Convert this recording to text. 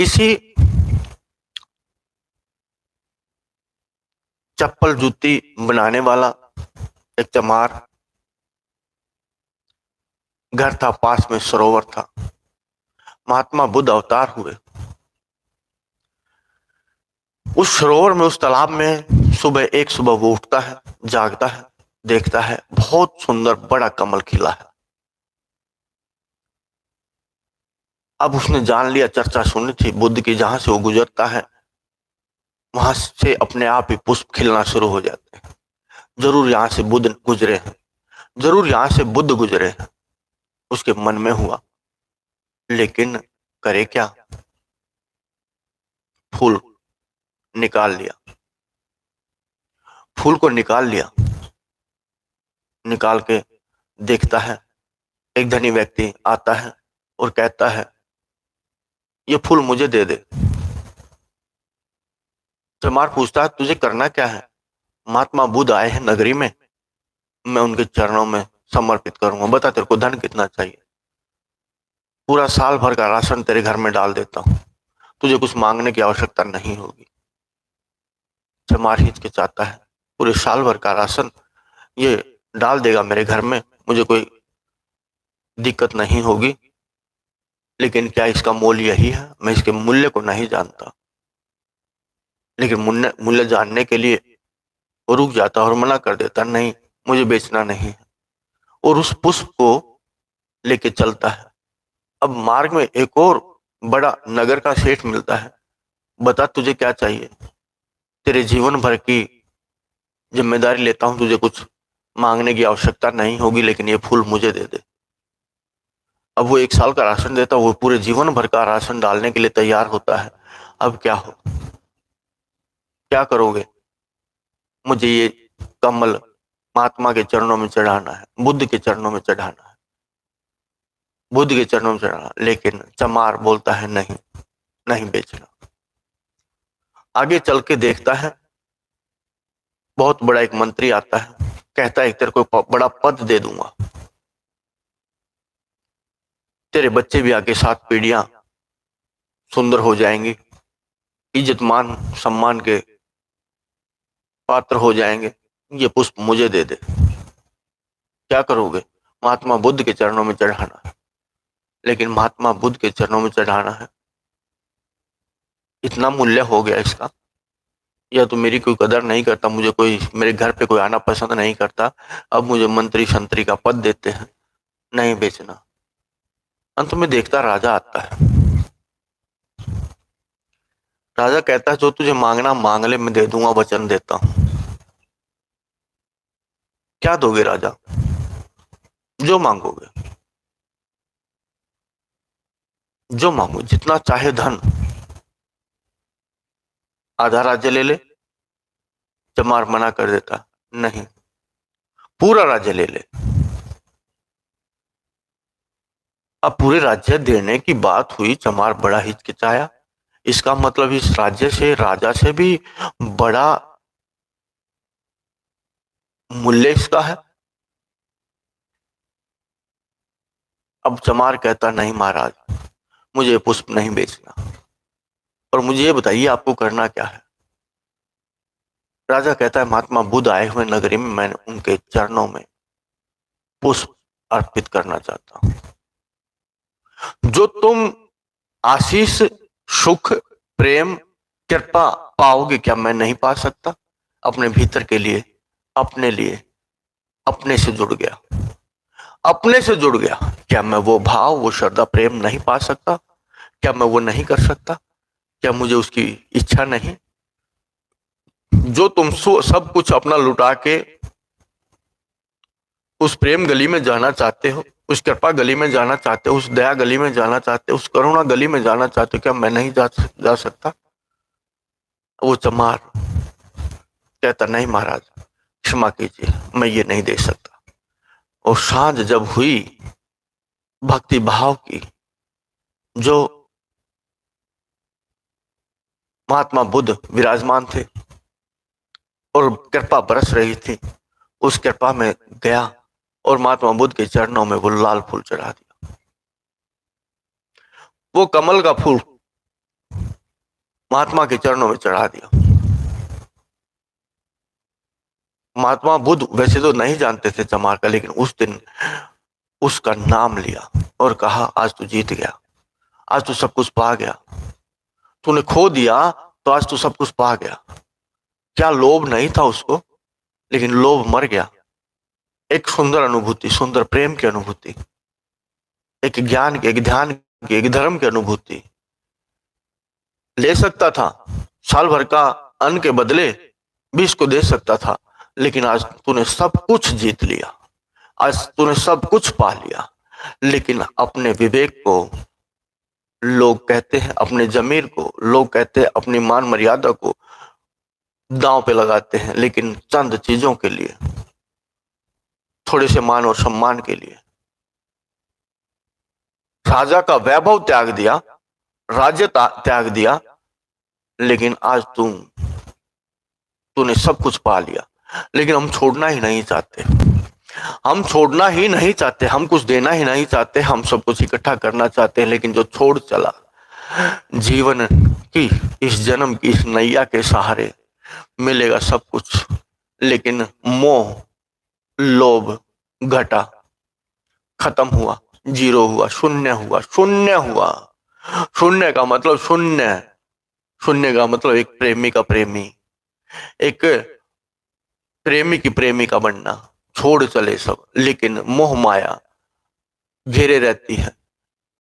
किसी चप्पल जूती बनाने वाला एक चमार घर था, पास में सरोवर था। महात्मा बुद्ध अवतार हुए। उस सरोवर में, उस तालाब में सुबह वो उठता है, जागता है, देखता है बहुत सुंदर बड़ा कमल खिला है। अब उसने जान लिया, चर्चा सुनी थी बुद्ध की, जहां से वो गुजरता है वहां से अपने आप ही पुष्प खिलना शुरू हो जाते हैं। जरूर यहाँ से बुद्ध गुजरे हैं, जरूर यहाँ से बुद्ध गुजरे हैं, उसके मन में हुआ। लेकिन करे क्या? फूल निकाल लिया, फूल को निकाल लिया। निकाल के देखता है, एक धनी व्यक्ति आता है और कहता है, ये फूल मुझे दे दे। चमार पूछता है, तुझे करना क्या है? महात्मा बुद्ध आए हैं नगरी में, मैं उनके चरणों में समर्पित करूंगा। बता तेरे को धन कितना चाहिए? पूरा साल भर का राशन तेरे घर में डाल देता हूं, तुझे कुछ मांगने की आवश्यकता नहीं होगी। चमार हिचकिचाता है, पूरे साल भर का राशन ये डाल देगा मेरे घर में, मुझे कोई दिक्कत नहीं होगी, लेकिन क्या इसका मोल यही है? मैं इसके मूल्य को नहीं जानता। लेकिन मूल्य जानने के लिए वो रुक जाता और मना कर देता, नहीं मुझे बेचना नहीं है। और उस पुष्प को लेके चलता है। अब मार्ग में एक और बड़ा नगर का सेठ मिलता है। बता तुझे क्या चाहिए? तेरे जीवन भर की जिम्मेदारी लेता हूं, तुझे कुछ मांगने की आवश्यकता नहीं होगी, लेकिन ये फूल मुझे दे दे। अब वो एक साल का राशन देता, वो पूरे जीवन भर का राशन डालने के लिए तैयार होता है। अब क्या हो, क्या करोगे? मुझे ये कमल महात्मा के चरणों में चढ़ाना है, बुद्ध के चरणों में चढ़ाना है, बुद्ध के चरणों में चढ़ाना। लेकिन चमार बोलता है, नहीं नहीं बेचना। आगे चल के देखता है, बहुत बड़ा एक मंत्री आता है, कहता है तेरे को बड़ा पद दे दूंगा, तेरे बच्चे भी आगे 7 पीढ़ियां सुंदर हो जाएंगी, इज्जत मान सम्मान के पात्र हो जाएंगे, ये पुष्प मुझे दे दे। क्या करोगे? महात्मा बुद्ध के चरणों में चढ़ाना है। लेकिन महात्मा बुद्ध के चरणों में चढ़ाना है, इतना मूल्य हो गया इसका, या तो मेरी कोई कदर नहीं करता, मुझे कोई मेरे घर पे कोई आना पसंद नहीं करता, अब मुझे मंत्री संतरी का पद देते हैं, नहीं बेचना। अंत में देखता राजा आता है। राजा कहता है, जो तुझे मांगना मांग ले, मैं दे दूंगा, वचन देता हूं। क्या दोगे राजा? जो मांगोगे, जो मांगो, जितना चाहे धन। आधा राज्य ले ले। चमार मना कर देता, नहीं पूरा राज्य ले ले। अब पूरे राज्य देने की बात हुई, चमार बड़ा हिचकिचाया। इसका मतलब इस राज्य से, राजा से भी बड़ा मूल्य इसका है। अब चमार कहता, नहीं महाराज, मुझे पुष्प नहीं बेचना, और मुझे ये बताइए आपको करना क्या है? राजा कहता है, महात्मा बुद्ध आए हुए नगरी में, मैं उनके चरणों में पुष्प अर्पित करना चाहता हूं। जो तुम आशीष, सुख, प्रेम, कृपा पाओगे, क्या मैं नहीं पा सकता? अपने भीतर के लिए, अपने लिए, अपने से जुड़ गया, अपने से जुड़ गया। क्या मैं वो भाव, वो श्रद्धा, प्रेम नहीं पा सकता? क्या मैं वो नहीं कर सकता? क्या मुझे उसकी इच्छा नहीं? जो तुम सब कुछ अपना लुटा के उस प्रेम गली में जाना चाहते हो, उस कृपा गली में जाना चाहते हो, उस दया गली में जाना चाहते हो, उस करुणा गली में जाना चाहते हो, क्या मैं नहीं जा सकता? वो चमार कहता, नहीं महाराज, क्षमा कीजिए, मैं ये नहीं दे सकता। और सांझ जब हुई, भक्ति भाव की जो महात्मा बुद्ध विराजमान थे और कृपा बरस रही थी, उस कृपा में गया और महात्मा बुद्ध के चरणों में वो लाल फूल चढ़ा दिया। वो कमल का फूल महात्मा के चरणों में चढ़ा दिया। महात्मा बुद्ध वैसे तो नहीं जानते थे चमार का, लेकिन उस दिन उसका नाम लिया और कहा आज तू जीत गया, आज तू सब कुछ पा गया, तूने खो दिया तो आज तू सब कुछ पा गया। क्या लोभ नहीं था उसको, लेकिन लोभ मर गया। एक सुंदर अनुभूति, सुंदर प्रेम की अनुभूति, एक ज्ञान की, एक ध्यान की, एक धर्म की अनुभूति ले सकता था। साल भर का अन्न के बदले 20 को दे सकता था, लेकिन आज तूने सब कुछ जीत लिया, आज तूने सब कुछ पा लिया। लेकिन अपने विवेक को लोग कहते हैं, अपने जमीर को लोग कहते हैं, अपनी मान मर्यादा को दांव पे लगाते हैं, लेकिन चंद चीजों के लिए, थोड़े से मान और सम्मान के लिए राजा का वैभव त्याग दिया, राज्य त्याग दिया, लेकिन आज तूने सब कुछ पा लिया। लेकिन हम छोड़ना ही नहीं चाहते, हम छोड़ना ही नहीं चाहते, हम कुछ देना ही नहीं चाहते, हम सब कुछ इकट्ठा करना चाहते हैं। लेकिन जो छोड़ चला जीवन की इस जन्म की इस नैया के सहारे, मिलेगा सब कुछ, लेकिन मोह लोभ घटा, खत्म हुआ, जीरो हुआ, शून्य हुआ, शून्य हुआ। शून्य का मतलब शून्य, शून्य का मतलब एक प्रेमी का प्रेमी, एक प्रेमी की प्रेमिका बनना। छोड़ चले सब, लेकिन मोह माया घेरे रहती है,